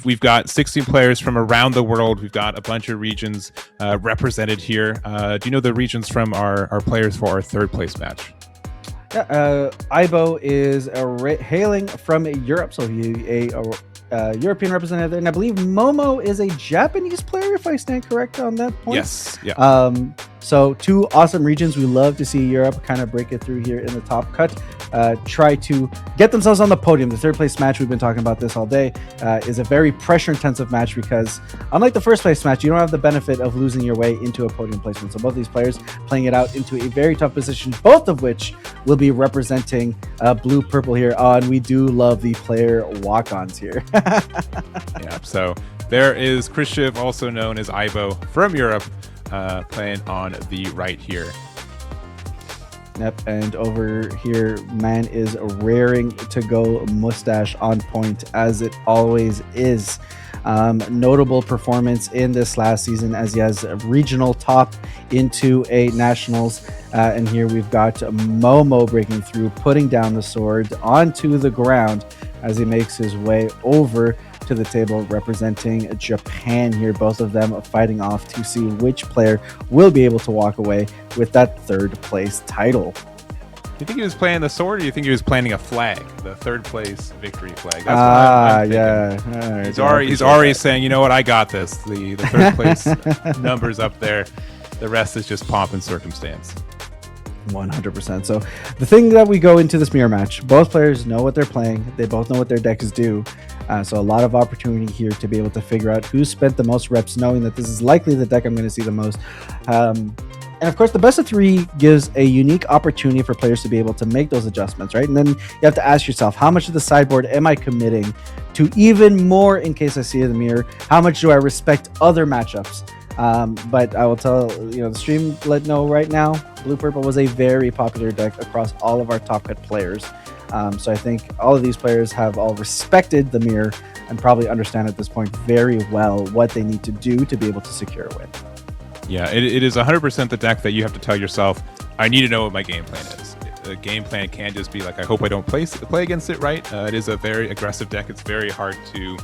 We've got 16 players from around the world. We've got a bunch of regions represented here. Do you know the regions from our players for our third place match? Yeah, Ibo is hailing from Europe, so he a European representative there, and I believe Momo is a Japanese player, if I stand correct on that point. Yes. Yeah. So two awesome regions. We love to see Europe kind of break it through here in the top cut. Try to get themselves on the podium. The third place match, we've been talking about this all day, is a very pressure intensive match because unlike the first place match, you don't have the benefit of losing your way into a podium placement. So both these players playing it out into a very tough position, both of which will be representing blue purple here. And we do love the player walk-ons here. Yeah, so there is Krishiv, also known as Ibo from Europe, playing on the right here. Yep, and over here, man is raring to go, mustache on point as it always is. Notable performance in this last season as he has a regional top into a nationals. And here we've got Momo breaking through, putting down the sword onto the ground as he makes his way over to the table representing Japan here. Both of them fighting off to see which player will be able to walk away with that third place title. Do you think he was playing the sword, or do you think he was planting a flag, the third place victory flag? That's what I'm yeah. Right, he's already saying, you know what, I got this. The third place numbers up there. The rest is just pomp and circumstance. 100%. So the thing that we go into this mirror match, both players know what they're playing. They both know what their decks do. So a lot of opportunity here to be able to figure out who spent the most reps, knowing that this is likely the deck I'm going to see the most. And of course, the best of three gives a unique opportunity for players to be able to make those adjustments, right? And then you have to ask yourself, how much of the sideboard am I committing to even more in case I see in the mirror? How much do I respect other matchups? But I will tell the stream let know right now, Blue Purple was a very popular deck across all of our top cut players. So I think all of these players have all respected the mirror and probably understand at this point very well what they need to do to be able to secure a win. Yeah, it is 100% the deck that you have to tell yourself, I need to know what my game plan is. The game plan can't just be like, I hope I don't play against it right. It is a very aggressive deck. It's very hard to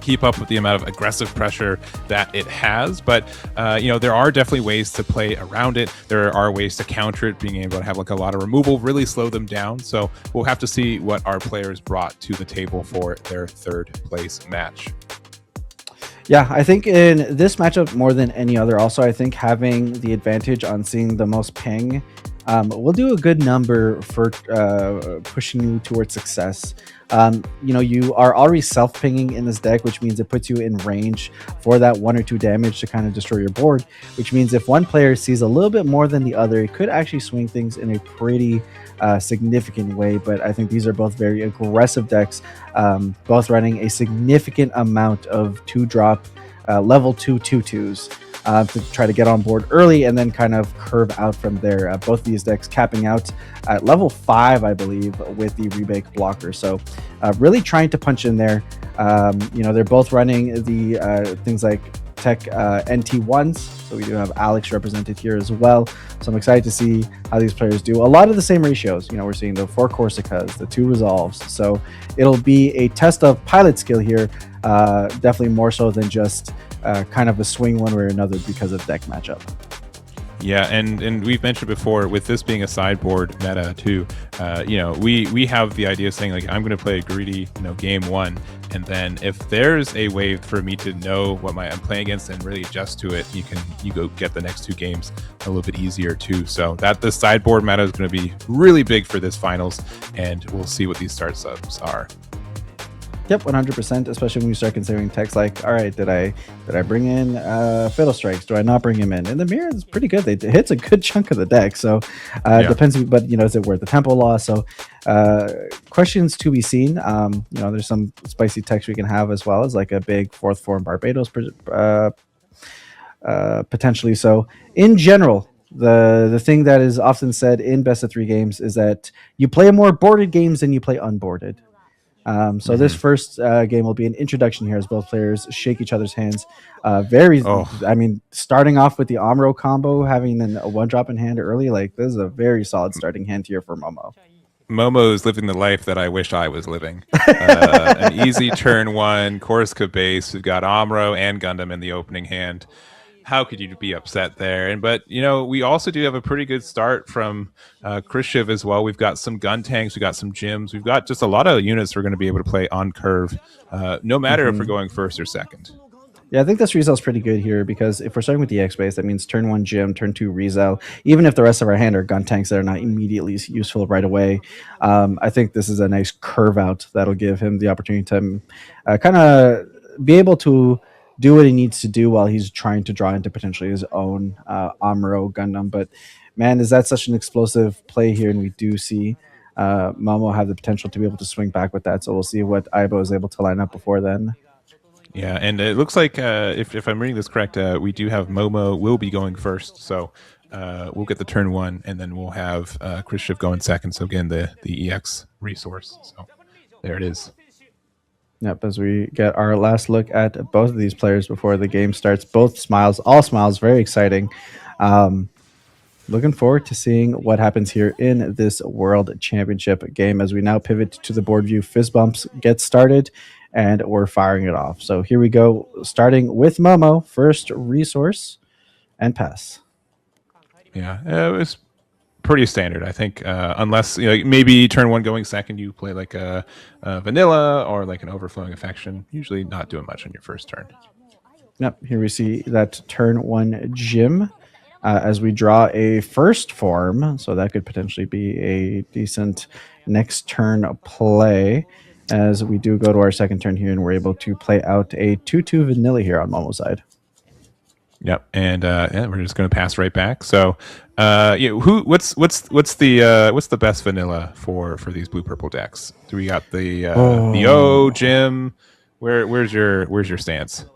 keep up with the amount of aggressive pressure that it has, but there are definitely ways to play around it. There are ways to counter it, being able to have like a lot of removal, really slow them down. So we'll have to see what our players brought to the table for their third place match. Yeah, I think in this matchup more than any other, also I think having the advantage on seeing the most ping will do a good number for pushing you towards success. You are already self-pinging in this deck, which means it puts you in range for that 1 or 2 damage to kind of destroy your board, which means if one player sees a little bit more than the other, it could actually swing things in a pretty significant way. But I think these are both very aggressive decks, both running a significant amount of 2-drop level 2 2/2s. To try to get on board early and then kind of curve out from there. Both these decks capping out at level 5, I believe, with the rebake blocker. So really trying to punch in there. They're both running the things like tech NT1s. So we do have Alex represented here as well. So I'm excited to see how these players do. A lot of the same ratios. We're seeing the 4 Corsicas, the 2 Resolves. So it'll be a test of pilot skill here. Definitely more so than just kind of a swing one way or another because of deck matchup. Yeah, and we've mentioned before, with this being a sideboard meta too, we have the idea of saying like, I'm going to play a greedy, game 1, and then if there's a way for me to know what I'm playing against and really adjust to it, you go get the next 2 games a little bit easier too. So that the sideboard meta is going to be really big for this finals, and we'll see what these startups are. Yep, 100%, especially when you start considering techs like, all right, did I bring in Fiddle Strikes? Do I not bring him in? And the mirror is pretty good. It hits a good chunk of the deck. So depends, but is it worth the tempo loss? So questions to be seen. There's some spicy techs we can have as well as like a big 4th form Barbados potentially. So in general, the thing that is often said in best of 3 games is that you play more boarded games than you play unboarded. This first game will be an introduction here as both players shake each other's hands. Starting off with the Amro combo, having a 1-drop in hand early, this is a very solid starting hand here for Momo. Momo is living the life that I wish I was living. An easy turn one, Korska base. We've got Amro and Gundam in the opening hand. How could you be upset there? And but we also do have a pretty good start from Krishiv as well. We've got some gun tanks, we've got some gyms, we've got just a lot of units we're going to be able to play on curve, no matter if we're going first or second. Yeah, I think this Rizel's pretty good here because if we're starting with the X base, that means turn one Gym, turn two Rizel. Even if the rest of our hand are gun tanks that are not immediately useful right away, I think this is a nice curve out that'll give him the opportunity to kind of be able to do what he needs to do while he's trying to draw into potentially his own Amuro Gundam. But man, is that such an explosive play here? And we do see Momo have the potential to be able to swing back with that. So we'll see what Aibo is able to line up before then. Yeah, and it looks like if I'm reading this correct, we do have Momo will be going first, so we'll get the turn one, and then we'll have Krishiv going second. So again, the EX resource. So there it is. Yep, as we get our last look at both of these players before the game starts, both smiles, all smiles, very exciting. Looking forward to seeing what happens here in this World Championship game as we now pivot to the board view. Fizz bumps get started, and we're firing it off. So here we go, starting with Momo, first resource, and pass. Yeah, it was pretty standard, I think. Unless maybe turn one going second, you play like a vanilla or like an overflowing affection. Usually not doing much on your first turn. Yep, here we see that turn one Gym. As we draw a first form, so that could potentially be a decent next turn play. As we do go to our second turn here, and we're able to play out a 2/2 vanilla here on Momo's side. Yep, and we're just going to pass right back. So, what's the best vanilla for these blue purple decks? Do we got the O Jim? Where's your stance?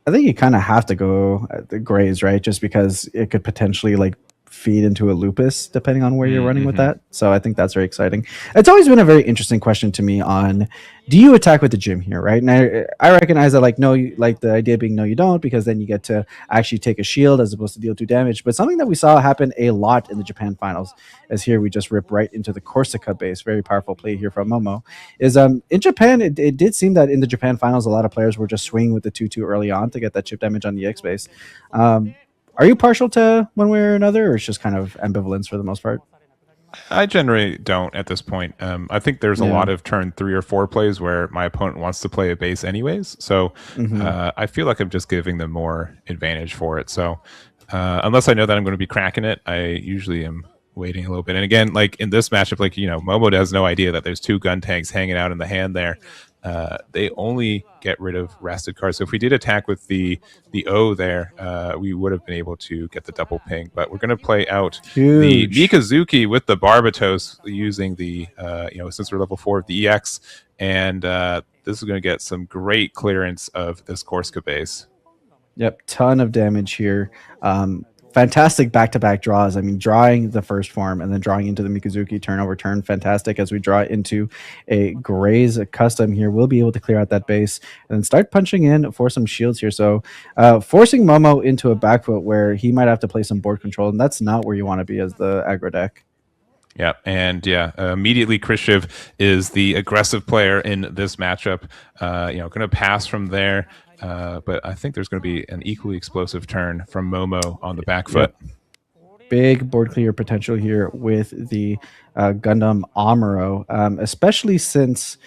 I think you kind of have to go at the grays, right? Just because it could potentially like feed into a lupus depending on where you're running with that. So I think that's very exciting. It's always been a very interesting question to me on, do you attack with the Gym here, right? And I recognize that no, like the idea being no, you don't, because then you get to actually take a shield as opposed to deal 2 damage. But something that we saw happen a lot in the Japan finals, as here we just rip right into the Corsica base. Very powerful play here from Momo. Is in Japan, it did seem that in the Japan finals, a lot of players were just swinging with the 2/2 early on to get that chip damage on the X base. Are you partial to one way or another, or it's just kind of ambivalence for the most part? I generally don't at this point. I think there's a lot of turn 3 or 4 plays where my opponent wants to play a base anyways. So I feel like I'm just giving them more advantage for it. So unless I know that I'm going to be cracking it, I usually am waiting a little bit. And again, like in this matchup, Momo has no idea that there's 2 gun tanks hanging out in the hand there. They only get rid of rested cards. So if we did attack with the O there, we would have been able to get the double ping. But we're going to play out the Mikazuki with the Barbatos using the since we're level 4 of the EX, and this is going to get some great clearance of this Korska base. Yep, ton of damage here. Fantastic back-to-back draws. I mean, drawing the first form and then drawing into the Mikazuki turnover turn, fantastic. As we draw into a Graze custom here, we'll be able to clear out that base and then start punching in for some shields here. So forcing Momo into a back foot where he might have to play some board control, and that's not where you want to be as the aggro deck. Yeah, and immediately Krishiv is the aggressive player in this matchup. Going to pass from there. But I think there's going to be an equally explosive turn from Momo on the back foot. Yep. Big board clear potential here with the Gundam Amuro, especially since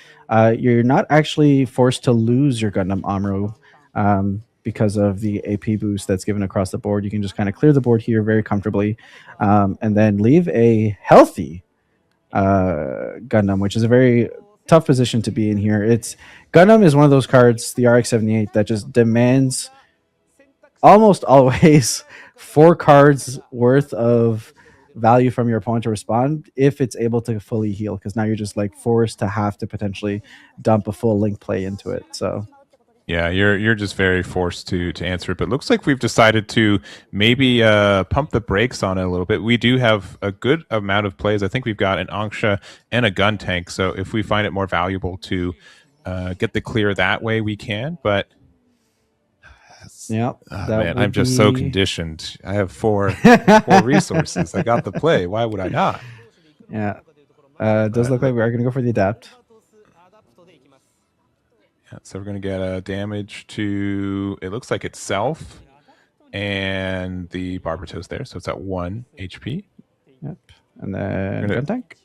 you're not actually forced to lose your Gundam Amuro because of the AP boost that's given across the board. You can just kind of clear the board here very comfortably and then leave a healthy Gundam, which is a very tough position to be in here. Gundam is one of those cards, the RX-78, that just demands almost always 4 cards worth of value from your opponent to respond if it's able to fully heal, because now you're just like forced to have to potentially dump a full link play into it. So yeah, you're just very forced to answer it. But it looks like we've decided to maybe pump the brakes on it a little bit. We do have a good amount of plays. I think we've got an Anksha and a gun tank. So if we find it more valuable to get the clear that way, we can. But yeah, man, I'm just so conditioned. I have 4 resources. I got the play. Why would I not? Yeah. Does look like we are going to go for the adapt. Yeah, so we're going to get a damage to, it looks like itself and the Barbatos there. So it's at 1 HP. Yep. And then gun tank?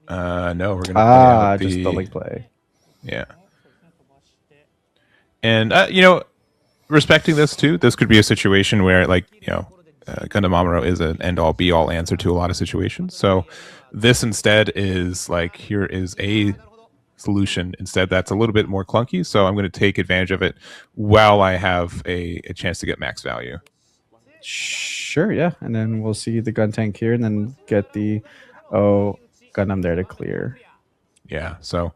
No, we're going to play out just the link play. Yeah. And, respecting this too, this could be a situation where, like, Gundam Amuro is an end-all be-all answer to a lot of situations. So this instead is like, here is a solution instead that's a little bit more clunky. So I'm going to take advantage of it while I have a chance to get max value. Sure, yeah. And then we'll see the gun tank here and then get the Gundam there to clear. Yeah, so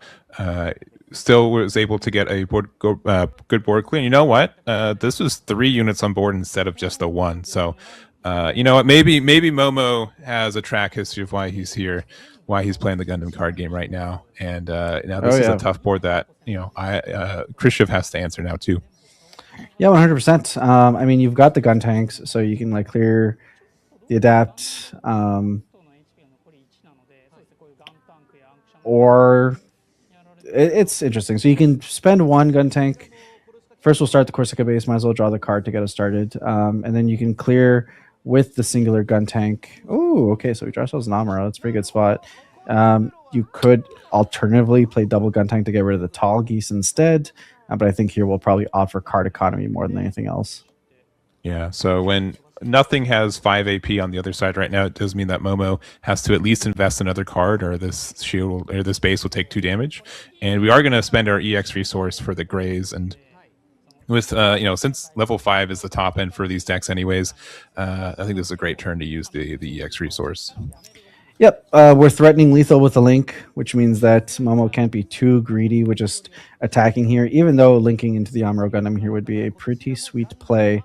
still was able to get a good board clear. And you know what? This was 3 units on board instead of just the 1. So you know what? Maybe Momo has a track history of why he's here, why he's playing the Gundam card game right now. And now this is a tough board that Krishiv has to answer now too. Yeah, 100%. I mean, you've got the gun tanks, so you can like clear the adapt, or it's interesting. So you can spend 1 gun tank. First, we'll start the Corsica base. Might as well draw the card to get us started, and then you can clear with the singular gun tank. Oh, okay. So we draw ourselves an Amuro. That's a pretty good spot. You could alternatively play double gun tank to get rid of the tall geese instead. But I think here we'll probably offer card economy more than anything else. Yeah, so when nothing has 5 AP on the other side right now, it does mean that Momo has to at least invest another card, or this shield or this base will take 2 damage. And we are going to spend our EX resource for the Greys. And with since level 5 is the top end for these decks anyways, I think this is a great turn to use the EX resource. Yep, we're threatening lethal with a link, which means that Momo can't be too greedy with just attacking here, even though linking into the Amuro Gundam here would be a pretty sweet play.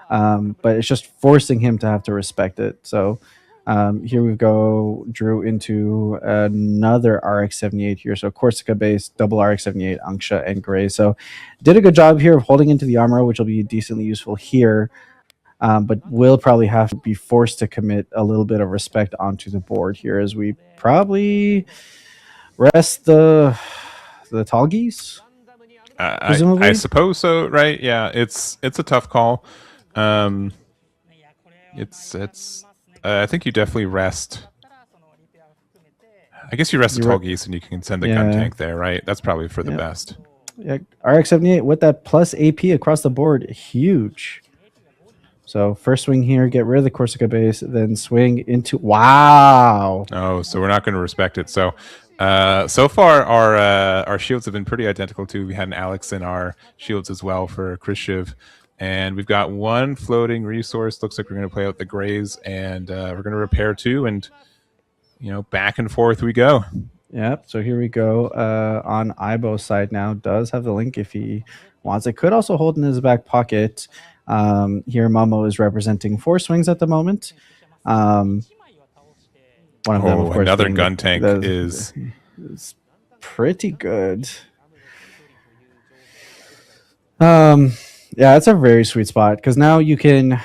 But it's just forcing him to have to respect it. So here we go, drew into another RX-78 here. So Corsica base, double RX-78, Anksha, and Gray. So did a good job here of holding into the Amuro, which will be decently useful here. But we'll probably have to be forced to commit a little bit of respect onto the board here as we probably rest the tall geese. I suppose so, right? Yeah, it's a tough call. It's I think you definitely rest. I guess you rest the tall geese and you can send the gun tank there, right? That's probably for the best. Yeah, RX-78 with that plus AP across the board, huge. So first swing here, get rid of the Corsica base, then swing into... Wow! Oh, so we're not going to respect it. So so far, our shields have been pretty identical too. We had an Alex in our shields as well for Krishiv. And we've got 1 floating resource. Looks like we're going to play out the Greys, and we're going to repair 2, and back and forth we go. Yep. So here we go. On Ibo's side now, does have the link if he wants it. Could also hold in his back pocket. Here Momo is representing 4 swings at the moment. One of them, of course, another gun tank is pretty good. Yeah, it's a very sweet spot because now you can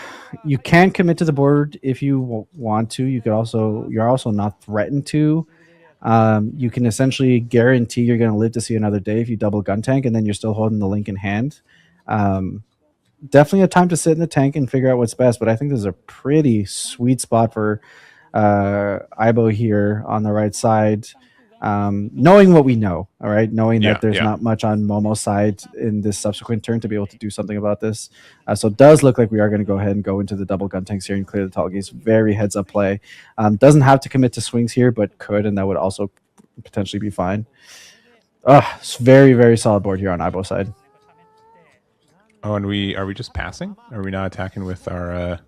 commit to the board if you want to. You're also not threatened to. You can essentially guarantee you're going to live to see another day if you double gun tank, and then you're still holding the link in hand. Definitely a time to sit in the tank and figure out what's best, but I think this is a pretty sweet spot for Ibo here on the right side. Knowing what we know, all right, knowing that there's not much on Momo's side in this subsequent turn to be able to do something about this. So it does look like we are going to go ahead and go into the double gun tanks here and clear the tall geese. Very heads up play. Doesn't have to commit to swings here, but could, and that would also potentially be fine. It's very, very solid board here on Ibo's side. Oh, and are we just passing? Are we not attacking with our...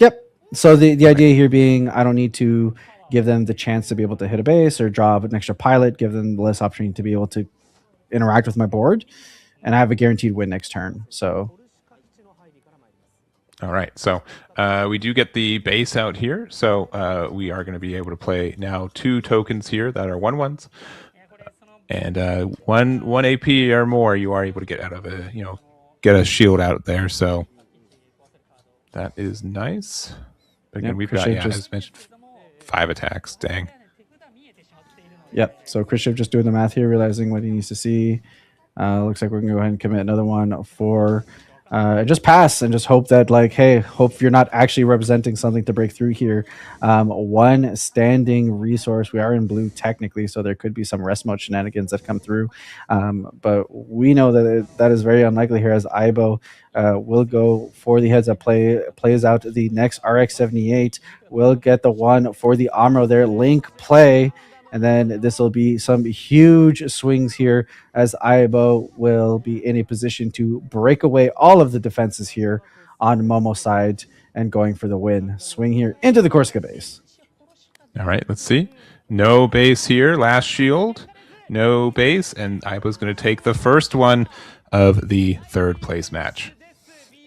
Yep. So the idea here being I don't need to give them the chance to be able to hit a base or draw an extra pilot, give them the less opportunity to be able to interact with my board, and I have a guaranteed win next turn. So, all right. So we do get the base out here. So we are going to be able to play now 2 tokens here that are 1/1s, and one AP or more, you are able to get out of get a shield out there. So that is nice. Again, we've got, as mentioned, 5 attacks. Dang. Yep. So Krishiv just doing the math here, realizing what he needs to see. Looks like we can go ahead and commit another one for just pass and just hope that, like, hey, hope you're not actually representing something to break through here. One standing resource. We are in blue technically, so there could be some rest mode shenanigans that come through. But we know that that is very unlikely here, as Aibo will go for the heads up play, plays out the next RX-78, will get the one for the Amro there. Link play. And then this will be some huge swings here, as Aibo will be in a position to break away all of the defenses here on Momo side and going for the win. Swing here into the Corsica base. All right, let's see. No base here. Last shield. No base. And Aibo's going to take the first one of the third place match.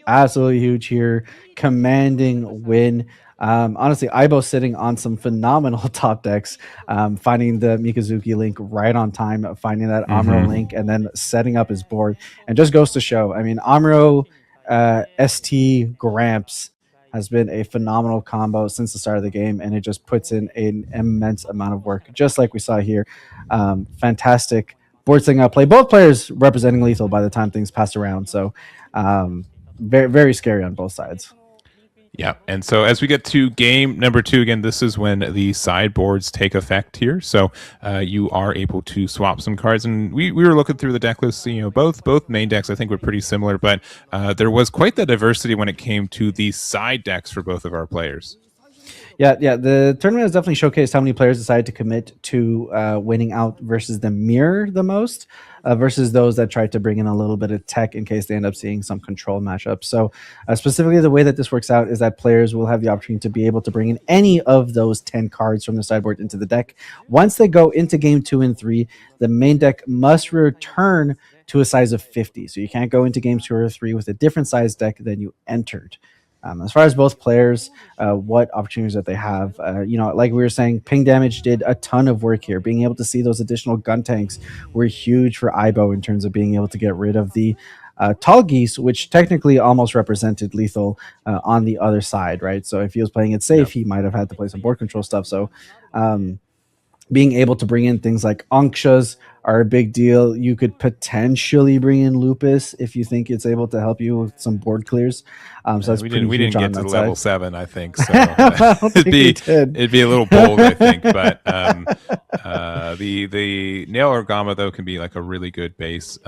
Absolutely huge here. Commanding win. Honestly, Aibo sitting on some phenomenal top decks, finding the Mikazuki link right on time, finding that Amro link, and then setting up his board. And just goes to show, I mean, Amro ST Gramps has been a phenomenal combo since the start of the game, and it just puts in an immense amount of work, just like we saw here. Fantastic board setting up play. Both players representing lethal by the time things pass around. So very, very scary on both sides. Yeah, and so as we get to game number 2, again, this is when the sideboards take effect here. So you are able to swap some cards, and we were looking through the deck list. You know, both main decks I think were pretty similar, but there was quite the diversity when it came to the side decks for both of our players. Yeah. The tournament has definitely showcased how many players decided to commit to winning out versus the mirror the most, versus those that tried to bring in a little bit of tech in case they end up seeing some control matchups. So specifically, the way that this works out is that players will have the opportunity to be able to bring in any of those 10 cards from the sideboard into the deck. Once they go into game 2 and 3, the main deck must return to a size of 50. So you can't go into game 2 or 3 with a different size deck than you entered. As far as both players, what opportunities that they have, like we were saying, ping damage did a ton of work here. Being able to see those additional gun tanks were huge for Aibo in terms of being able to get rid of the tall geese, which technically almost represented lethal on the other side, right? So if he was playing it safe, he might have had to play some board control stuff. So being able to bring in things like Unkshas are a big deal. You could potentially bring in Lupus if you think it's able to help you with some board clears. So that's we didn't get to level 7, I think. So it'd be a little bold, I think. But the Nail Orgama though can be like a really good base.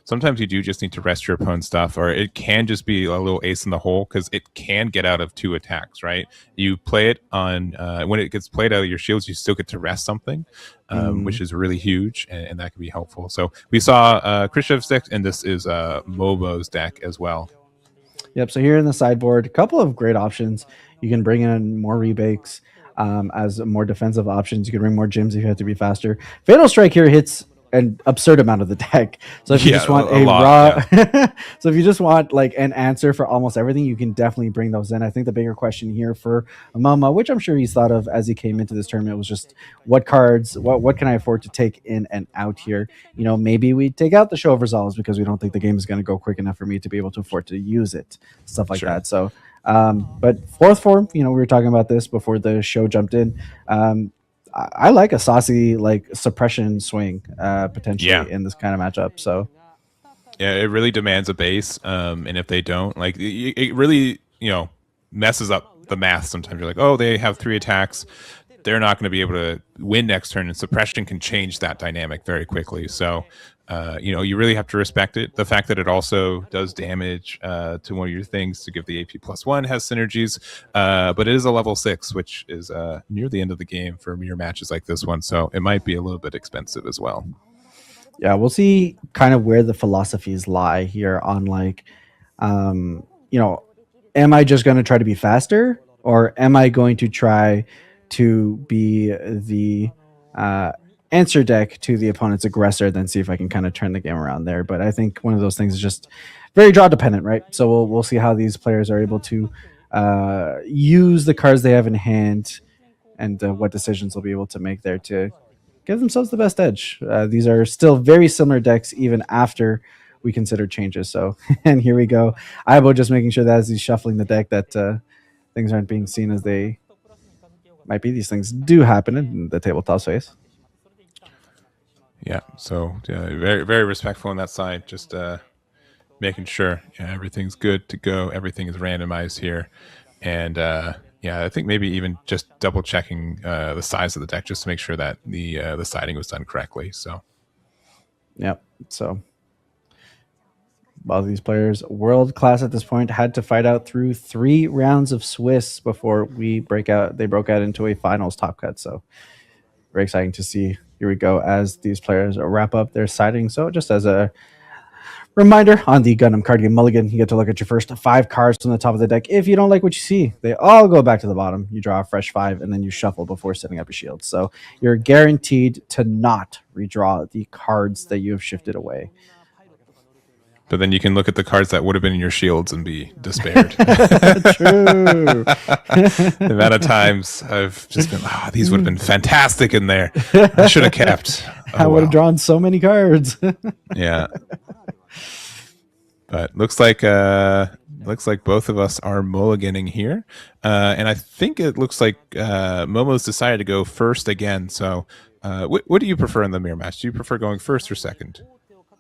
Sometimes you do just need to rest your opponent's stuff, or it can just be a little ace in the hole because it can get out of 2 attacks. Right? You play it on when it gets played out of your shields, you still get to rest something. Which is really huge, and that can be helpful. So we saw Krishiv's deck, and this is Momo's deck as well. Yep. So here in the sideboard, a couple of great options. You can bring in more rebates as more defensive options. You can bring more gyms if you have to be faster. Fatal Strike here hits an absurd amount of the deck. So if you just want a raw, so if you just want like an answer for almost everything, you can definitely bring those in. I think the bigger question here for Momo, which I'm sure he's thought of as he came into this tournament, was just what cards, what can I afford to take in and out here? You know, maybe we take out the Show of Resolves because we don't think the game is going to go quick enough for me to be able to afford to use it, stuff like that. So, but fourth form, you know, we were talking about this before the show jumped in. I like a saucy like suppression swing potentially in this kind of matchup. So yeah, it really demands a base, and if they don't, like, it really messes up the math. Sometimes you're like, oh, they have 3 attacks, they're not going to be able to win next turn, and suppression can change that dynamic very quickly. So you really have to respect it. The fact that it also does damage to one of your things to give the AP +1 has synergies, but it is a level 6, which is near the end of the game for mirror matches like this one. So it might be a little bit expensive as well. Yeah, we'll see kind of where the philosophies lie here on like, am I just going to try to be faster, or am I going to try to be the answer deck to the opponent's aggressor, then see if I can kind of turn the game around there. But I think one of those things is just very draw dependent, right? So we'll see how these players are able to use the cards they have in hand, and what decisions they'll be able to make there to give themselves the best edge. These are still very similar decks even after we consider changes. So, and here we go. Aibo just making sure that as he's shuffling the deck that things aren't being seen as they might be. These things do happen in the tabletop space. Yeah. So very very respectful on that side. Just making sure everything's good to go. Everything is randomized here, and yeah, I think maybe even just double checking the size of the deck just to make sure that the siding was done correctly. So Yep. So both of these players, world class at this point, had to fight out through 3 rounds of Swiss before we break out. They broke out into a finals top cut. So very exciting to see. Here we go as these players wrap up their siding. So just as a reminder, on the Gundam card game Mulligan, you get to look at your first 5 cards from the top of the deck. If you don't like what you see, they all go back to the bottom. You draw a fresh 5, and then you shuffle before setting up your shield. So you're guaranteed to not redraw the cards that you have shifted away. but then you can look at the cards that would have been in your shields and be despaired. True. The amount of times I've just been, these would have been fantastic in there. I should have kept. I would have drawn so many cards. Yeah. But looks like both of us are mulliganing here, and I think it looks like Momo's decided to go first again. So, what do you prefer in the mirror match? Do you prefer going first or second?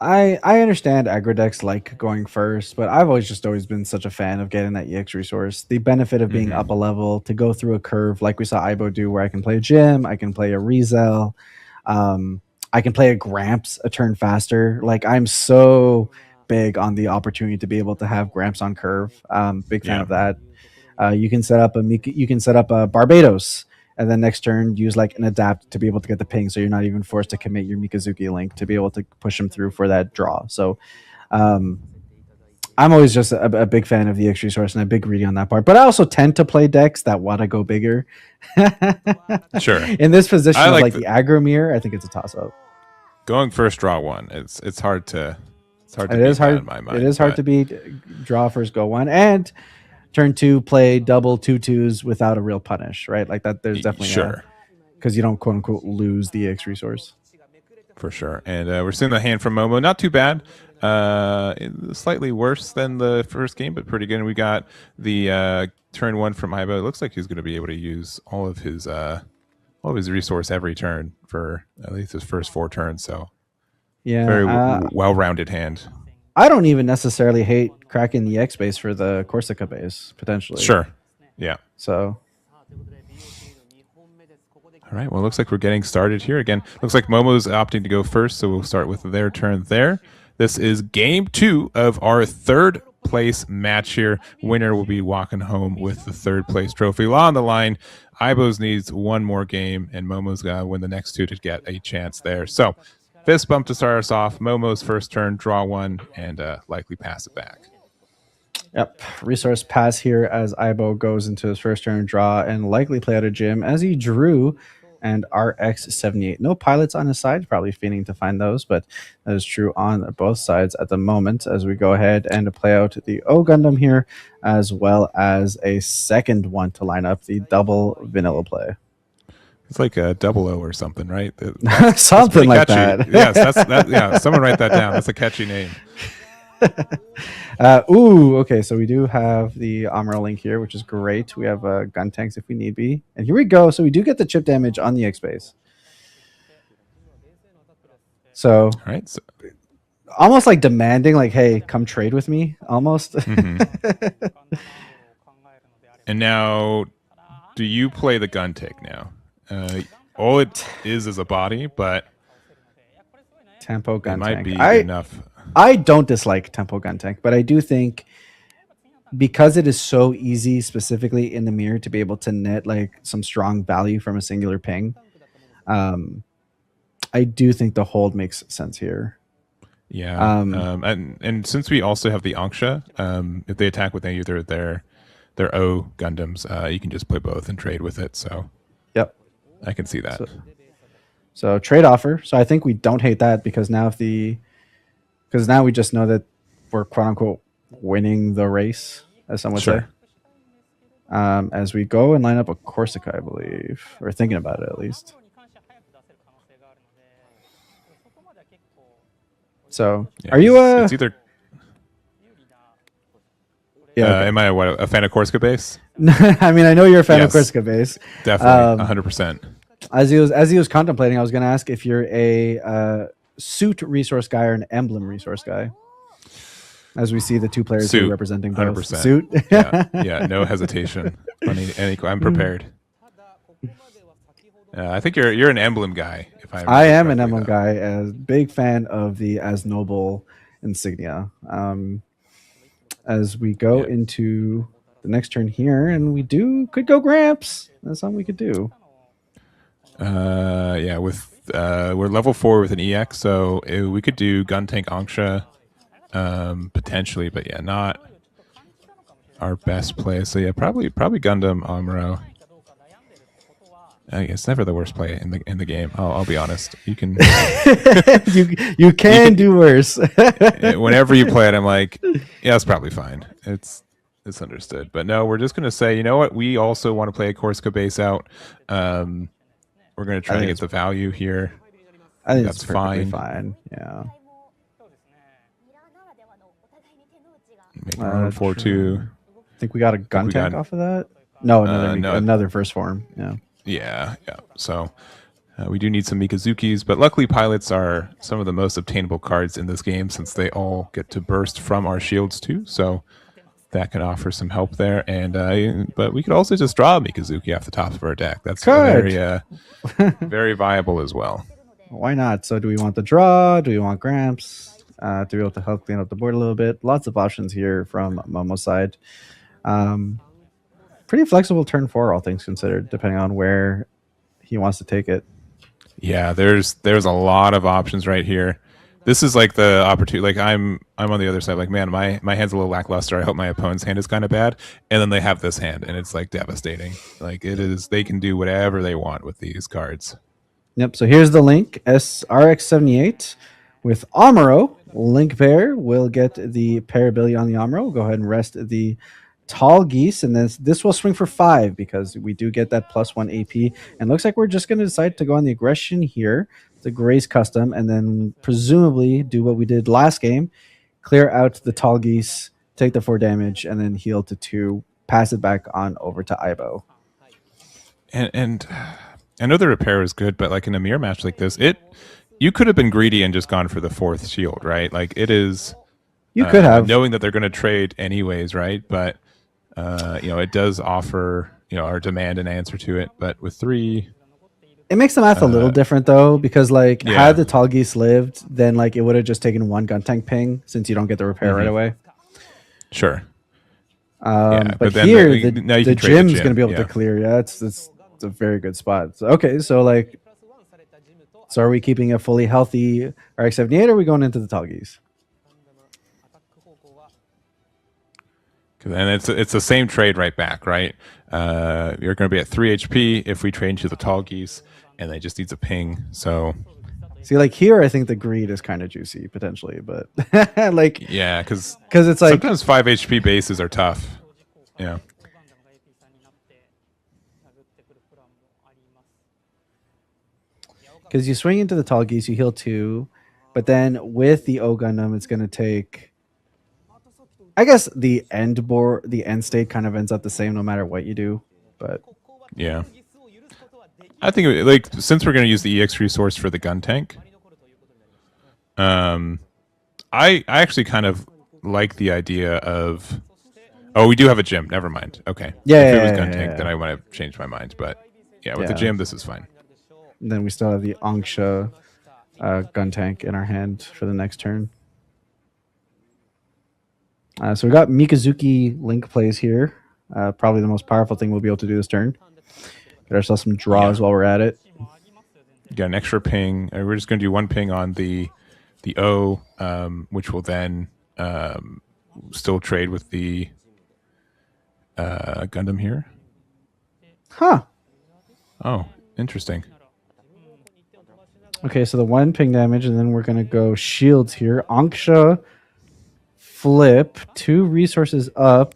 I understand aggro decks like going first, but I've always been such a fan of getting that EX resource. The benefit of being up a level to go through a curve like we saw Aibo do, where I can play a Jim, I can play a Rizel, I can play a Gramps a turn faster. Like, I'm so big on the opportunity to be able to have Gramps on curve. Big fan of that. You can set up a Barbados, and then next turn use like an adapt to be able to get the ping, so you're not even forced to commit your Mikazuki link to be able to push him through for that draw. So I'm always just a big fan of the X resource and a big greedy on that part. But I also tend to play decks that want to go bigger. Sure. In this position of like the aggro mirror, I think it's a toss up. Going first, draw 1. It's hard to. It is hard. In my mind, it is hard to beat. Draw first, go 1, and turn 2 play double 2/2s without a real punish, right? Like that. There's definitely because you don't quote unquote lose the X resource for sure. And we're seeing the hand from Momo. Not too bad. Slightly worse than the first game, but pretty good. And we got the turn 1 from Aibo. It looks like he's going to be able to use all of his resource every turn for at least his first 4 turns. So yeah, very well-rounded hand. I don't even necessarily hate cracking the X base for the Corsica base potentially. Sure. Yeah. So. All right. Well, it looks like we're getting started here again. Looks like Momo's opting to go first, so we'll start with their turn there. This is game 2 of our 3rd place match here. Winner will be walking home with the 3rd place trophy. Law on the line. Ibos needs 1 more game, and Momo's got to win the next 2 to get a chance there. So, fist bump to start us off. Momo's first turn, draw 1, and likely pass it back. Yep. Resource pass here as Aibo goes into his first turn draw and likely play out a Jim as he drew and RX-78. No pilots on his side, probably fiending to find those, but that is true on both sides at the moment as we go ahead and play out the O Gundam here, as well as a second one to line up, the double vanilla play. It's like a 00 or something, right? Something like that. Yes, someone write that down. That's a catchy name. Okay, so we do have the Amuro link here, which is great. We have gun tanks if we need be. And here we go. So we do get the chip damage on the X base. So, all right, so almost like demanding, like, hey, come trade with me, almost. And now, do you play the gun tank now? All it is a body, but tempo gun might tank be enough. I don't dislike tempo gun tank, but I do think because it is so easy, specifically in the mirror, to be able to net like some strong value from a singular ping, I do think the hold makes sense here. Yeah, and since we also have the Anksha, if they attack with either their O Gundams, you can just play both and trade with it. So, yep, I can see that. So trade offer. So I think we don't hate that because now because now we just know that we're quote unquote winning the race, as some would say. As we go and line up a Corsica, I believe, or thinking about it at least. So, yeah, are you it's either? Yeah. Am I a fan of Corsica base? I mean, I know you're a fan of Corsica base. Definitely, 100%. As he was contemplating, I was going to ask if you're suit resource guy or an emblem resource guy. As we see the two players Suit, here representing both. 100%. Suit. Yeah, no hesitation. I'm prepared. I think you're an emblem guy. If I am an emblem guy. A big fan of the As Noble insignia. As we go into the next turn here, and we could go Gramps. That's something we could do. Yeah, we're level 4 with an EX, so we could do Gun Tank Angsha, potentially, but yeah, not our best play. So yeah, probably Gundam Amuro. It's never the worst play in the game. I'll be honest. You can you can do worse. Whenever you play it, I'm like, yeah, it's probably fine. It's understood. But no, we're just gonna say, you know what? We also want to play a Corsica base out. We're gonna try to get the value here. I think that's fine. Yeah. Make our own 4-2. I think we got a gun tank off of that. No, another first form. Yeah. Yeah. So we do need some Mikazukis, but luckily pilots are some of the most obtainable cards in this game since they all get to burst from our shields too. So that can offer some help there. And but we could also just draw a Mikazuki off the top of our deck. That's very very viable as well. Why not? So do we want the draw? Do we want Gramps to be able to help clean up the board a little bit? Lots of options here from Momo's side. Pretty flexible turn 4, all things considered, depending on where he wants to take it. Yeah, there's a lot of options right here. This is like the opportunity. Like I'm on the other side. Like, man, my hand's a little lackluster. I hope my opponent's hand is kind of bad. And then they have this hand, and it's like devastating. Like it is. They can do whatever they want with these cards. Yep. So here's the link: SRX78 with Amuro. Link pair will get the pair ability on the Amuro. Go ahead and rest the Tall Geese, and this will swing for 5 because we do get that +1 AP. And looks like we're just going to decide to go on the aggression here, the Grace custom, and then presumably do what we did last game, clear out the Tall Geese, take the 4 damage, and then heal to 2, pass it back on over to Ibo. And I know the repair is good, but like in a mirror match like this, you could have been greedy and just gone for the 4th shield, right? Like it is. You could have, knowing that they're going to trade anyways, right? But it does offer our demand an answer to it. But with 3, it makes the math a little different though, because had the Tall Geese lived, then it would have just taken 1 gun tank ping since you don't get the repair right away. Sure. But then here the gym's going to be able to clear. Yeah, it's a very good spot. So, okay, so are we keeping a fully healthy RX-78 or are we going into the Tall Geese? And it's the same trade right back, right? You're going to be at 3 HP if we trade into the Tall Geese, and they just needs a ping. So, see, here I think the greed is kind of juicy potentially, but yeah, because it's sometimes 5 HP bases are tough. Yeah. Because you swing into the Tall Geese, you heal 2, but then with the O Gundam, it's going to take. I guess the end state kind of ends up the same no matter what you do, but yeah, I think since we're going to use the EX resource for the gun tank, I actually kind of like the idea of. Oh, we do have a gym. Never mind. Okay. Yeah. If it was gun tank, then I might have changed my mind. But yeah, with the gym, this is fine. And then we still have the Angsha gun tank in our hand for the next turn. So we got Mikazuki link plays here. Probably the most powerful thing we'll be able to do this turn. Get ourselves some draws while we're at it. Got an extra ping. We're just going to do 1 ping on the O, which will then still trade with the Gundam here. Huh. Oh, interesting. Okay, so the 1 ping damage, and then we're going to go shields here. Angsha flip, 2 resources up.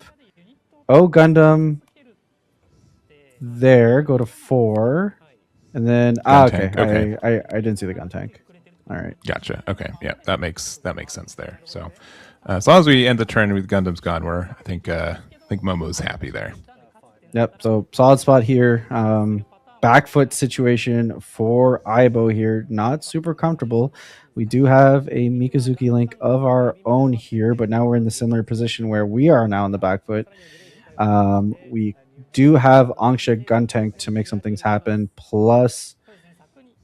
Oh, Gundam there, go to 4. And then okay. I didn't see the gun tank. All right. Gotcha. Okay. Yeah, that makes sense there. So as long as we end the turn with Gundam's gone, I think Momo's happy there. Yep. So solid spot here. back foot situation for Aibo here. Not super comfortable. We do have a Mikazuki link of our own here, but now we're in the similar position where we are now on the back foot. We do have Angsha gun tank to make some things happen. Plus,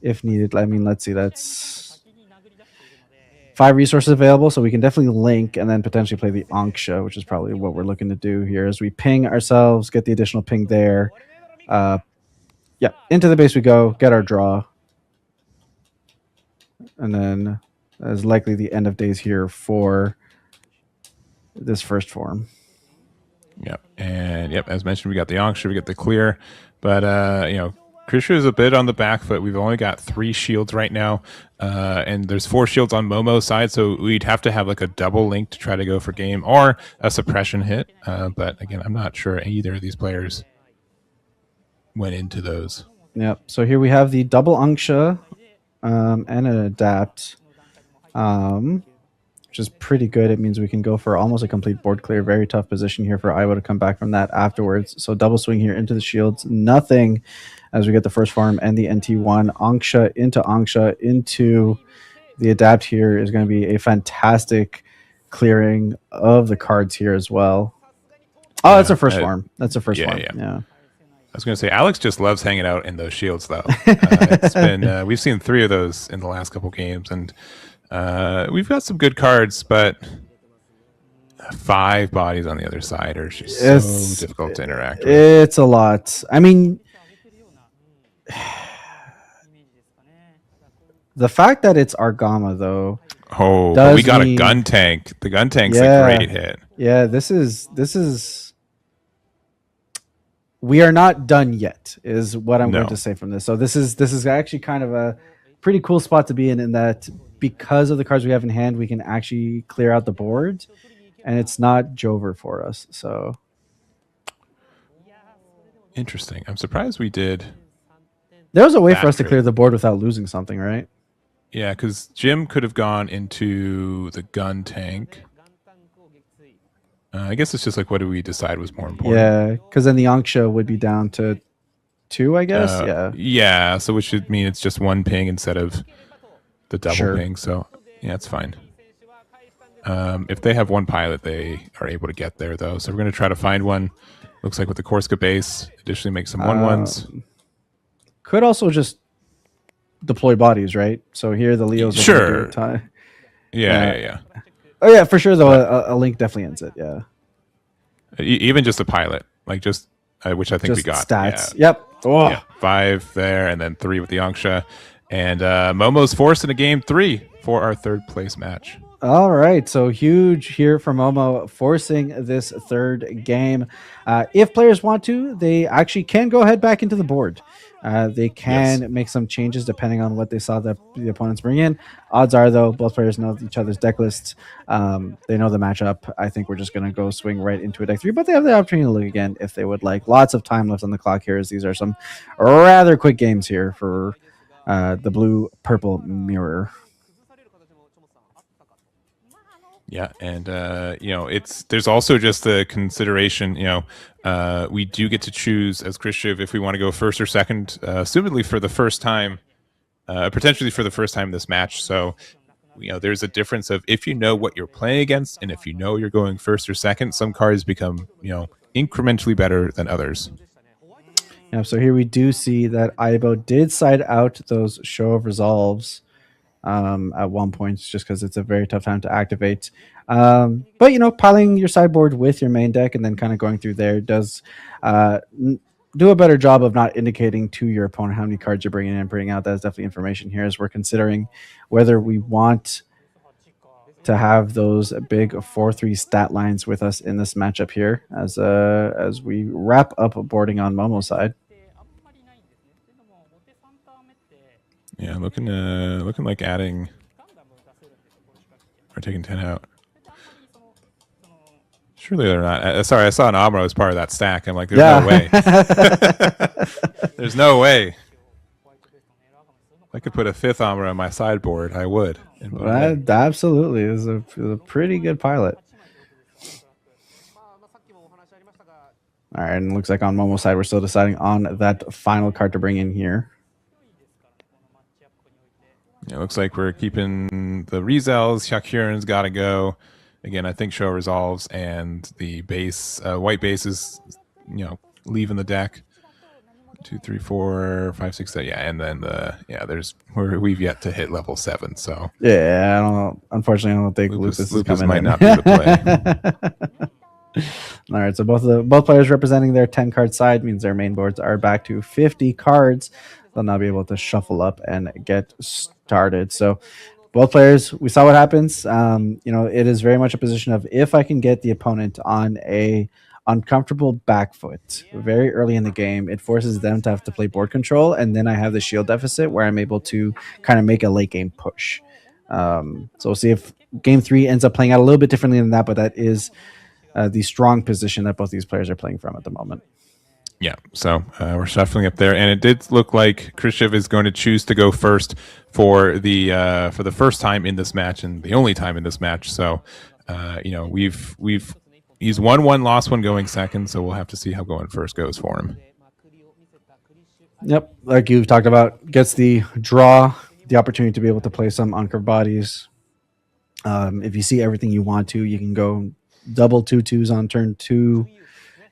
if needed, I mean, let's see, that's 5 resources available, so we can definitely link and then potentially play the Angsha, which is probably what we're looking to do here as we ping ourselves, get the additional ping there. Yeah, into the base we go, get our draw. And then as likely the end of days here for this first form. Yep. And yep, as mentioned, we got the Angsha, we got the clear. But Krishiv is a bit on the back foot. We've only got 3 shields right now. And there's 4 shields on Momo's side, so we'd have to have like a double link to try to go for game or a suppression hit. But again, I'm not sure either of these players went into those. Yep. So here we have the double Angsha and an adapt, which is pretty good. It means we can go for almost a complete board clear. Very tough position here for Iowa to come back from that afterwards. So double swing here into the shields. Nothing as we get the first farm and the NT1. Angsha into the adapt here is going to be a fantastic clearing of the cards here as well. Oh, that's a first farm. That's a first farm. Yeah. I was going to say, Alex just loves hanging out in those shields, though. It's been we've seen 3 of those in the last couple games, and we've got some good cards, but 5 bodies on the other side are just so difficult to interact with. It's a lot. I mean, the fact that it's Argama, though. Oh, but we got a gun tank. The gun tank's a great hit. Yeah, this is. We are not done yet, is what I'm going to say from this. So this is actually kind of a pretty cool spot to be in that because of the cards we have in hand, we can actually clear out the board, and it's not Jover for us. So interesting. I'm surprised we did. There was a way for us to clear the board without losing something, right? Yeah, because Jim could have gone into the gun tank. I guess it's just like, what do we decide was more important? Yeah, because then the Angsha would be down to 2, I guess. Yeah, so which should mean it's just 1 ping instead of the double ping. So yeah, it's fine. If they have 1 pilot, they are able to get there though. So we're going to try to find one. Looks like with the Korska base, additionally make some 1/1s. Could also just deploy bodies, right? So here the Leos. Sure. Yeah. Oh yeah, for sure though. A link definitely ends it. Yeah. Even just a pilot, like just which I think we got. Stats. Yeah. Yep. Oh. Yeah, 5 there, and then 3 with the Angsha, and Momo's forced into game 3 for our 3rd place match. All right, so huge here for Momo, forcing this 3rd game. If players want to, they actually can go ahead back into the board. They can make some changes depending on what they saw the opponents bring in. Odds are, though, both players know each other's deck lists. They know the matchup. I think we're just going to go swing right into a deck 3, but they have the opportunity to look again if they would like. Lots of time left on the clock here, as these are some rather quick games here for the blue-purple mirror. Yeah, and there's also just the consideration. We do get to choose as Krishiv if we want to go first or second, assumedly for the first time, potentially for the first time in this match. So, there's a difference of if you know what you're playing against, and if you know you're going first or second, some cards become incrementally better than others. Yeah. So here we do see that Aibo did side out those Show of Resolves. At one point, just because it's a very tough time to activate. But piling your sideboard with your main deck and then kind of going through there does do a better job of not indicating to your opponent how many cards you're bringing in and bringing out. That's definitely information here as we're considering whether we want to have those big 4-3 stat lines with us in this matchup here as we wrap up boarding on Momo's side. Yeah, looking like adding or taking 10 out. Surely they're not. Sorry, I saw an Amro as part of that stack. I'm like, there's no way. There's no way. If I could put a 5th Amro on my sideboard, I would. That absolutely is a pretty good pilot. All right, and it looks like on Momo's side, we're still deciding on that final card to bring in here. It looks like we're keeping the Rizels. Shakurin's got to go. Again, I think show resolves and the base, white base is, leaving the deck. 2, 3, 4, 5, 6, 7. Yeah, and then we've yet to hit level 7. So yeah, I don't know. Unfortunately, I don't think Lupus is coming might in. not be the play. All right, so both players representing their 10 card side means their main boards are back to 50 cards. They'll now be able to shuffle up and get started. So both players, we saw what happens. It is very much a position of if I can get the opponent on a uncomfortable back foot very early in the game, it forces them to have to play board control, and then I have the shield deficit where I'm able to kind of make a late game push. So we'll see if game 3 ends up playing out a little bit differently than that, but that is the strong position that both these players are playing from at the moment. Yeah, so we're shuffling up there, and it did look like Krishiv is going to choose to go first for the first time in this match and the only time in this match. So, he's won one, lost one going second, so we'll have to see how going first goes for him. Yep, like you've talked about, gets the draw, the opportunity to be able to play some uncurved bodies. If you see everything you want to, you can go double 2/2s on turn 2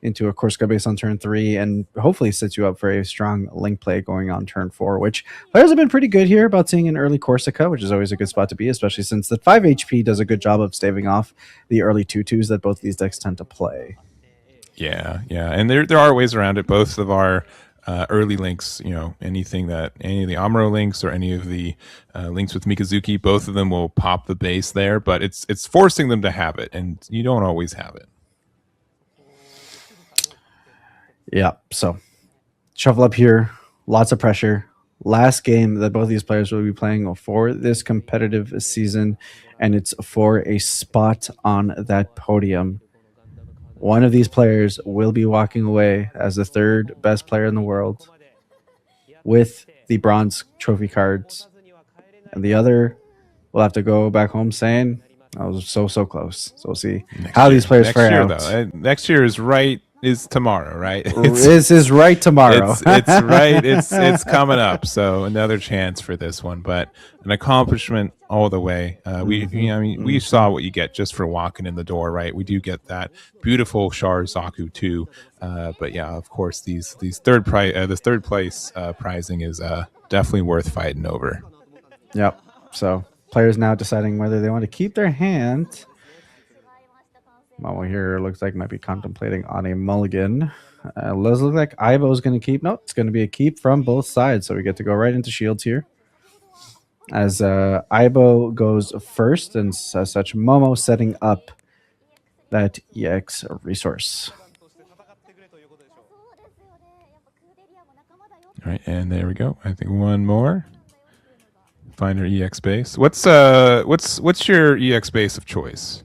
into a Korska base on turn 3, and hopefully sets you up for a strong link play going on turn 4, which players have been pretty good here about seeing an early Corsica, which is always a good spot to be, especially since the 5 HP does a good job of staving off the early 2/2s that both these decks tend to play. Yeah, and there are ways around it. Both of our early links, any of the Amuro links or any of the links with Mikazuki, both of them will pop the base there, but it's forcing them to have it, and you don't always have it. Yeah, so shuffle up here, lots of pressure. Last game that both these players will be playing for this competitive season, and it's for a spot on that podium. One of these players will be walking away as the third best player in the world with the bronze trophy cards, and the other will have to go back home saying, I was so close. So we'll see how these players fare out. Though. Next year is tomorrow, right? This is right tomorrow. It's right. It's coming up. So another chance for this one, but an accomplishment all the way. We saw what you get just for walking in the door, right? We do get that beautiful Char Zaku too. But yeah, of course, this third place prizing is definitely worth fighting over. Yep. So players now deciding whether they want to keep their hand. Momo here looks like might be contemplating on a mulligan. Does look like Aibo is going to keep. No, it's going to be a keep from both sides. So we get to go right into shields here. As Aibo goes first, and as such, Momo setting up that EX resource. All right, and there we go. I think one more. Find our EX base. What's your EX base of choice?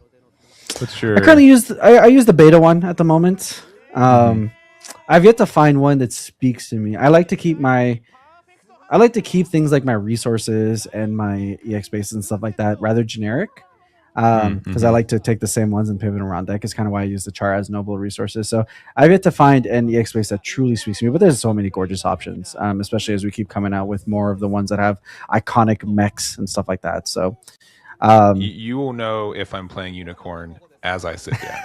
I currently use I use the beta one at the moment. I've yet to find one that speaks to me. I like to keep things like my resources and my EX base and stuff like that rather generic, because I like to take the same ones and pivot around deck. Is kind of why I use the Char as noble resources. So I've yet to find an EX base that truly speaks to me. But there's so many gorgeous options, especially as we keep coming out with more of the ones that have iconic mechs and stuff like that. So you will know if I'm playing Unicorn as I sit down.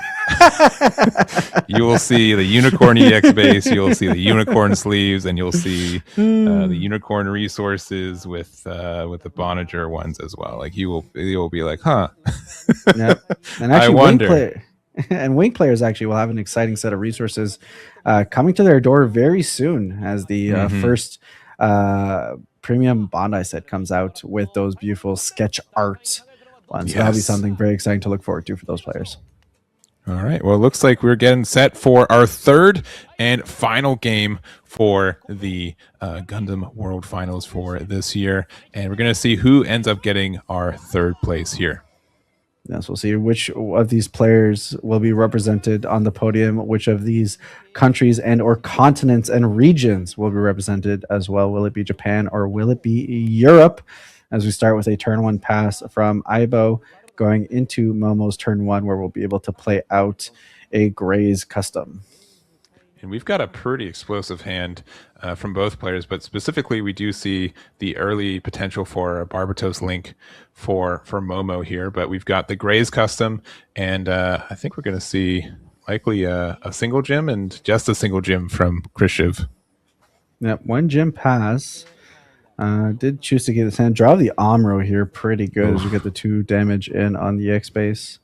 You will see the Unicorn EX base, you'll see the Unicorn sleeves, and you'll see the Unicorn resources with the Bonager ones as well. Like you will be like, huh? Yep. And actually, I wonder. Wing players actually will have an exciting set of resources coming to their door very soon as the first premium Bandai set comes out with those beautiful sketch art ones. So that'll be something very exciting to look forward to for those players. All right. Well, it looks like we're getting set for our third and final game for the Gundam World Finals for this year. And we're going to see who ends up getting our third place here. Yes, we'll see which of these players will be represented on the podium, which of these countries and or continents and regions will be represented as well. Will it be Japan or will it be Europe? As we start with a turn 1 pass from Aibo going into Momo's turn 1, where we'll be able to play out a Graze custom. And we've got a pretty explosive hand from both players, but specifically, we do see the early potential for a Barbatos Link for Momo here. But we've got the Graze custom, and I think we're going to see likely a single gym and just a single gym from Krishiv. Yep, one gym pass. Did choose to get his hand. Draw the Amro here pretty good as we get the 2 damage in on the X base.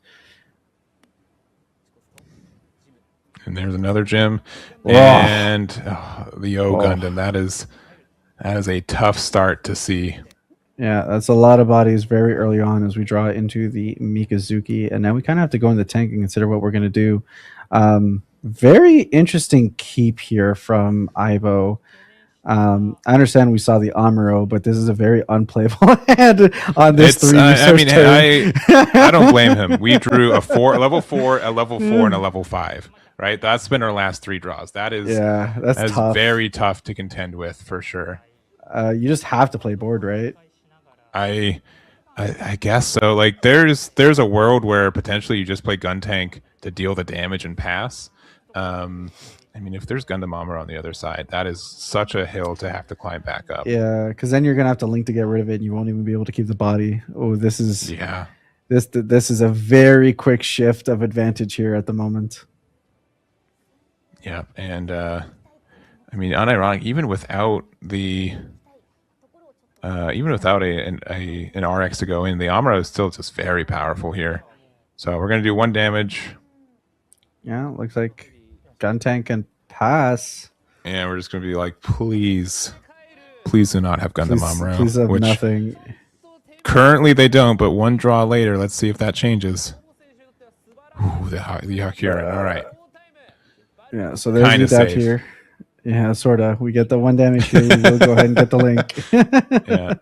And there's another gym. And the Gundam. That is a tough start to see. Yeah, that's a lot of bodies very early on as we draw into the Mikazuki. And now we kind of have to go in the tank and consider what we're going to do. Very interesting keep here from Aibo. I understand we saw the Amuro, but this is a very unplayable hand on this 3 resource turn. I don't blame him. We drew a level 4, a level 4, and a level 5. Right, that's been our last 3 draws. That is that's tough. Very tough to contend with for sure. You just have to play board, right? I guess so. Like there's a world where potentially you just play gun tank to deal the damage and pass. I mean, if there's Gundam Armor on the other side, that is such a hill to have to climb back up. Yeah, because then you're gonna have to link to get rid of it, and you won't even be able to keep the body. Oh, this is this is a very quick shift of advantage here at the moment. Yeah, and I mean, unironic, even without the an RX to go in, the Amuro is still just very powerful here. So we're gonna do 1 damage. Yeah, looks like gun tank and pass. And we're just gonna be like, please do not have Gundam Amuro. Please have nothing. Currently they don't, but 1 draw later, let's see if that changes. Ooh, the Hakurin. All right. Yeah, so there's the adapt here. Yeah, sort of. We get the 1 damage here. We'll go ahead and get the link. Yeah.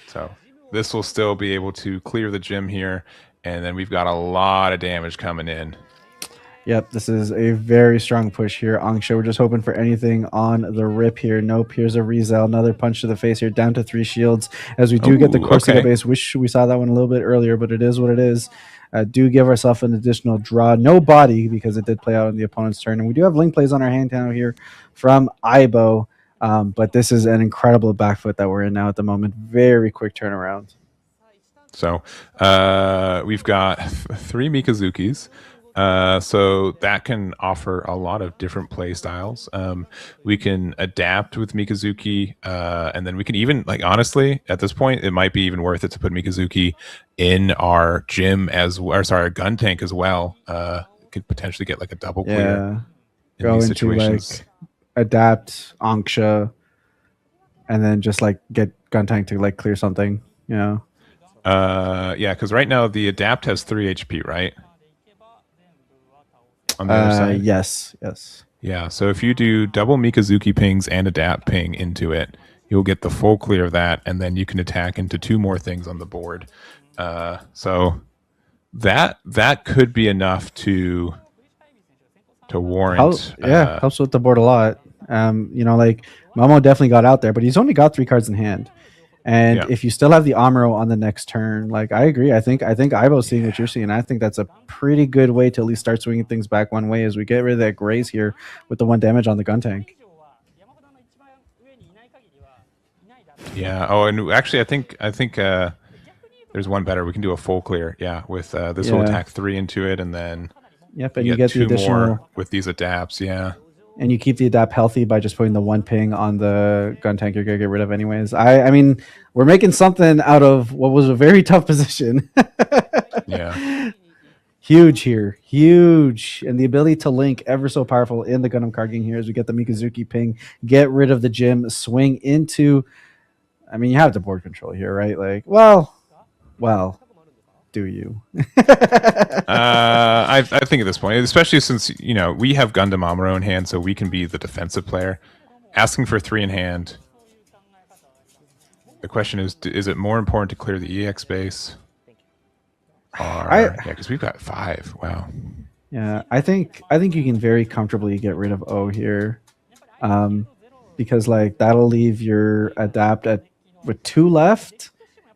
So this will still be able to clear the gym here, and then we've got a lot of damage coming in. Yep, this is a very strong push here. Angsha, we're just hoping for anything on the rip here. Nope, here's a Rizel. Another punch to the face here, down to 3 shields. As we do get the Corsica base. Wish we saw that one a little bit earlier, but it is what it is. Do give ourselves an additional draw. No body because it did play out on the opponent's turn. And we do have link plays on our hand now here from Aibo. But this is an incredible back foot that we're in now at the moment. Very quick turnaround. So we've got 3 Mikazukis. So that can offer a lot of different play styles. We can adapt with Mikazuki, and then we can even, like, honestly, at this point, it might be even worth it to put Mikazuki in our gym our gun tank as well. Could potentially get like a double clear in go these into situations. Like adapt Anksha, and then just like get gun tank to like clear something. Yeah, because right now the adapt has 3 HP, right? On the other side? Yes. Yeah, so if you do double Mikazuki pings and adapt ping into it, you'll get the full clear of that, and then you can attack into 2 more things on the board. So that could be enough to warrant. Helps with the board a lot. Like Momo definitely got out there, but he's only got 3 cards in hand. And if you still have the Amuro on the next turn, like I agree. I think Aibo's seeing what you're seeing. I think that's a pretty good way to at least start swinging things back one way as we get rid of that Graze here with the 1 damage on the gun tank. Yeah. Oh, and actually, I think there's one better. We can do a full clear. Yeah, with this will attack 3 into it, and then and you get the additional more with these adapts. Yeah. And you keep the adapt healthy by just putting the 1 ping on the gun tank you're going to get rid of anyways. I mean, we're making something out of what was a very tough position. Yeah. Huge here. Huge. And the ability to link ever so powerful in the Gundam card game here as we get the Mikazuki ping, get rid of the gym, swing into... I mean, you have the board control here, right? Like, well, do you? I think at this point, especially since we have Gundam Amuro in hand, so we can be the defensive player. Asking for 3 in hand. The question is it more important to clear the EX base? Because we've got 5. Wow. Yeah, I think you can very comfortably get rid of O here, because like that'll leave your adapt with 2 left.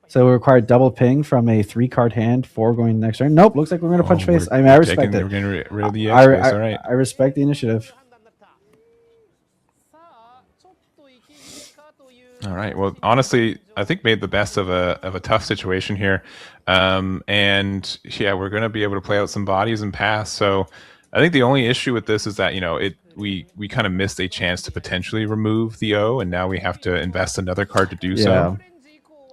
So we require double ping from a 3-card hand, 4 going next turn. Nope, looks like we're going to punch face. I mean, I respect it. We're getting rid of the EX base. All right. I respect the initiative. All right. Well, honestly, I think made the best of a tough situation here, and yeah, we're going to be able to play out some bodies and pass. So, I think the only issue with this is that we kind of missed a chance to potentially remove the O, and now we have to invest another card to do so. Yeah.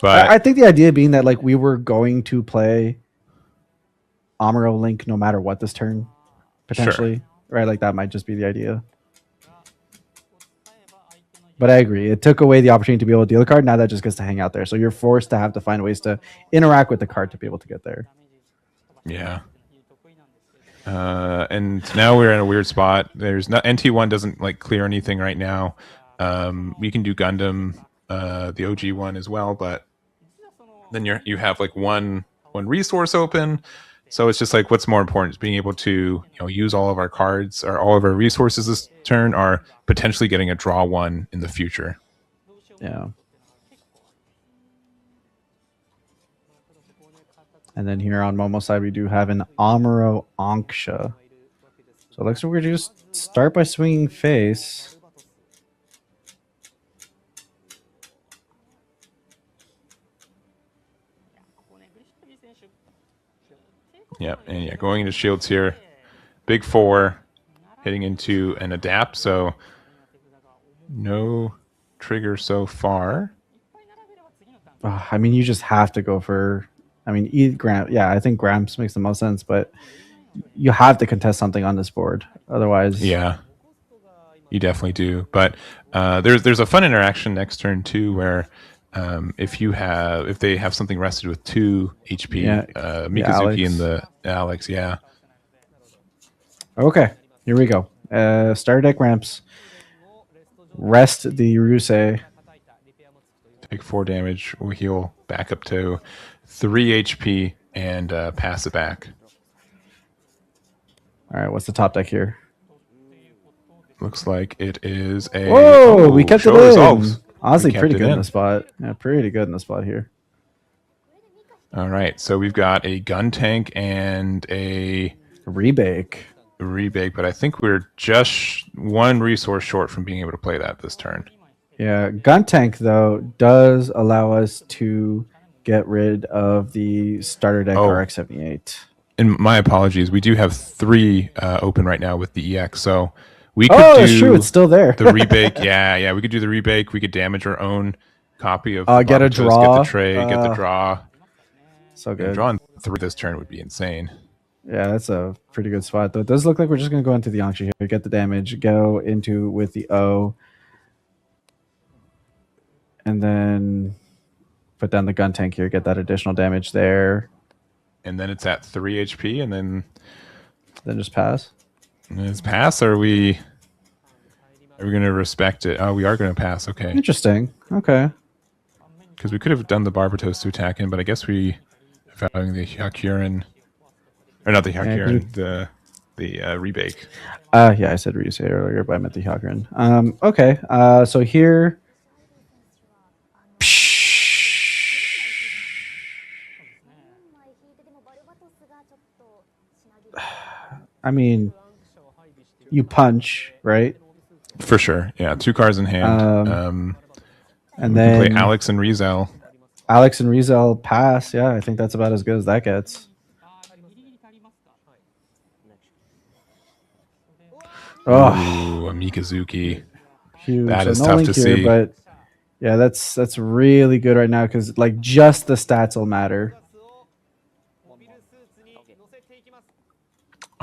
I But think the idea being that like we were going to play Amuro Link no matter what this turn, sure, potentially, right? Like that might just be the idea. But I agree. It took away the opportunity to be able to deal the card. Now that just gets to hang out there. So you're forced to have to find ways to interact with the card to be able to get there. yeah. And now we're in a weird spot. There's not NT1 doesn't like clear anything right now. We can do Gundam, the OG one as well, but then you have like one resource open. So it's just like what's more important is being able to use all of our cards or all of our resources this turn, or potentially getting a draw one in the future. Yeah. And then here on Momo's side, we do have an Amuro Anksha. So it looks like we're just start by swinging face. Yeah, and yeah, going into shields here, big 4, hitting into an adapt. So no trigger so far. I mean, you just have to go for. I mean, Gram. Yeah, I think Gramps makes the most sense, but you have to contest something on this board. Otherwise, Yeah, you definitely do. But there's a fun interaction next turn too, where if they have something rested with 2 HP, Yeah, Mikazuki Alex. and the Alex, yeah. Okay, here we go. Starter deck ramps. Rest the Ryusei. Take 4 damage. We'll heal back up to 3 HP and pass it back. All right, what's the top deck here? Looks like it is a. Whoa, we kept it in. Resolves. Honestly, We pretty kept it good in in. the spot. Yeah, pretty good in the spot here. All right, so we've got a gun tank and a Rebake. rebake, but I think we're just 1 resource short from being able to play that this turn. Yeah, gun tank though does allow us to get rid of the starter deck RX-78. And my apologies, we do have 3 open right now with the EX, so we could Oh, do that's true. It's still there. the rebake. Yeah, we could do the rebake. We could damage our own copy of get a Barbatos, draw. get the trade, get the draw. So good. Drawing 3 this turn would be insane. Yeah, that's a pretty good spot though. It does look like we're just gonna go into the Yangshi here, get the damage, go into with the O, and then put down the gun tank here, get that additional damage there. And then it's at 3 HP, and then just pass. It's pass. Or are we going to respect it? Oh, we are going to pass. Okay. Interesting. Okay. Because we could have done the Barbatos to attack in, but I guess we valuing the Hyakuren, or not the Hyakuren, the rebake. Yeah, I said Ryusei earlier, but I meant the Hyakuren. Okay. So here. I mean, you punch, right? For sure. Yeah, 2 cards in hand. And we then can play Alex and Rizel. Alex and Rizel pass. Yeah, I think that's about as good as that gets. Oh, a Mikazuki. Huge. That so is no tough link to here, see. But yeah, that's really good right now because like just the stats will matter.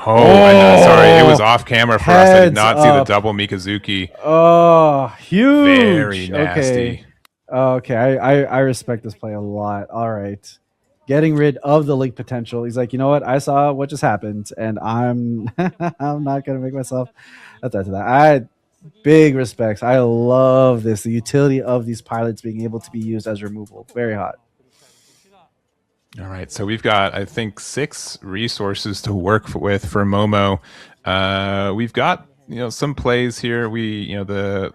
Oh, I know. Sorry, it was off camera for us. I did not see the double Mikazuki. Oh, huge. Very nasty. Okay, I respect this play a lot. All right. Getting rid of the link potential. He's like, you know what? I saw what just happened, and I'm I'm not gonna make myself attach to that. I big respects. I love this. The utility of these pilots being able to be used as removal. Very hot. All right, so we've got, I think, 6 resources to work with for Momo. We've got, some plays here. The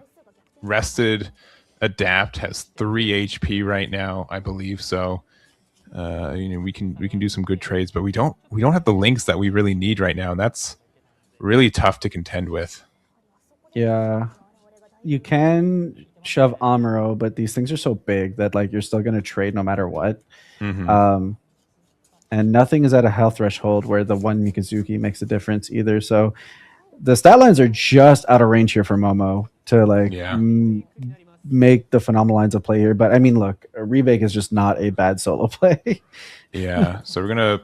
rested adapt has 3 HP right now, I believe. So, we can do some good trades, but we don't have the links that we really need right now, and that's really tough to contend with. Yeah. you can shove Amuro, but these things are so big that like you're still gonna trade no matter what. Mm-hmm. And nothing is at a health threshold where the one Mikazuki makes a difference either. So the stat lines are just out of range here for Momo to like Yeah. make the phenomenal lines of play here. But I mean, look, a Rebake is just not a bad solo play. Yeah. So we're gonna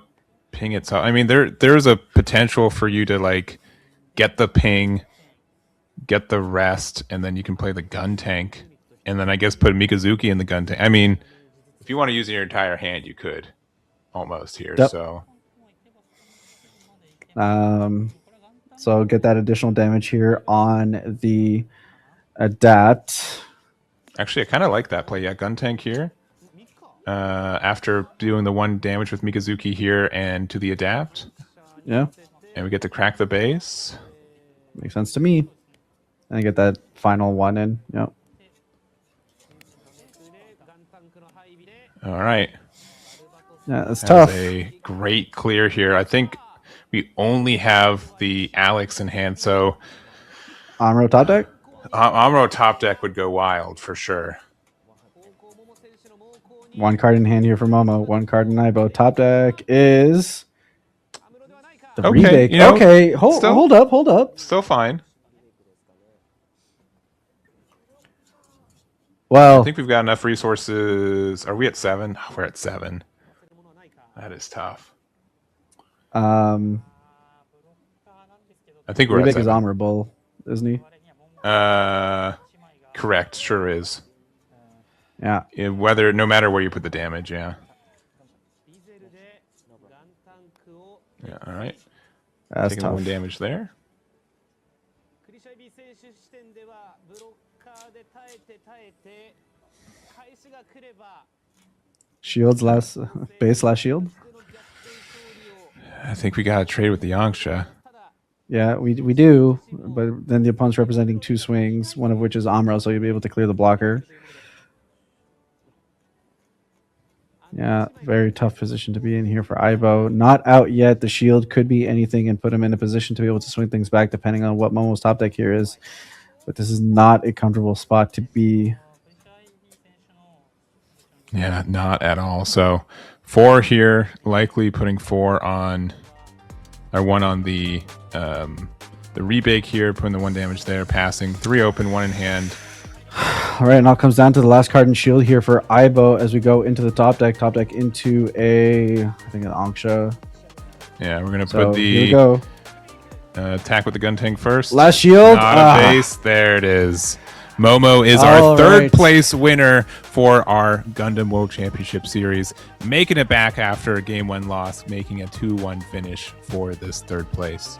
ping itself. I mean, there's a potential for you to like get the ping, get the rest, and then you can play the gun tank, and then I guess put Mikazuki in the gun tank. I mean, if you want to use your entire hand, you could almost here. Yep. So get that additional damage here on the adapt. Actually, I kind of like that play. Yeah, gun tank here. After doing the 1 damage with Mikazuki here and to the adapt. Yeah. And we get to crack the base. Makes sense to me. And get that final 1 in. Yep. All right. Yeah, that's tough. A great clear here. I think we only have the Alex in hand, so Amuro top deck? Amuro top deck would go wild for sure. 1 card in hand here for Momo. 1 card in Ibo. Top deck is the Rebake. You know, okay, hold up. Still fine. Well, I think we've got enough resources. Are we at 7? Oh, we're at 7. That is tough. I think we're Rebake at 7. is honorable, isn't he? Correct. Sure is. Yeah. No matter where you put the damage, yeah. Yeah, all right. That's Taking tough. 1 damage there. Shields last base last shield. I think we got to trade with the Yangsha. Yeah, we do, but then the opponent's representing 2 swings, one of which is Amuro, so you'll be able to clear the blocker. Yeah, very tough position to be in here for Ibo. Not out yet. The shield could be anything and put him in a position to be able to swing things back depending on what Momo's top deck here is. But this is not a comfortable spot to be. Yeah, not at all. So 4 here, likely putting 4 on, or 1 on the rebake here, putting the 1 damage there, passing 3 open, 1 in hand. All right, now it comes down to the last card in shield here for Ibo as we go into the top deck. Top deck into I think an Anksha. Yeah, we're gonna put the here we go. Attack with the gun tank first. Last shield. Not a base. There it is. Momo is our third place winner for our Gundam World Championship Series, making it back after a Game 1 loss, making a 2-1 finish for this 3rd place.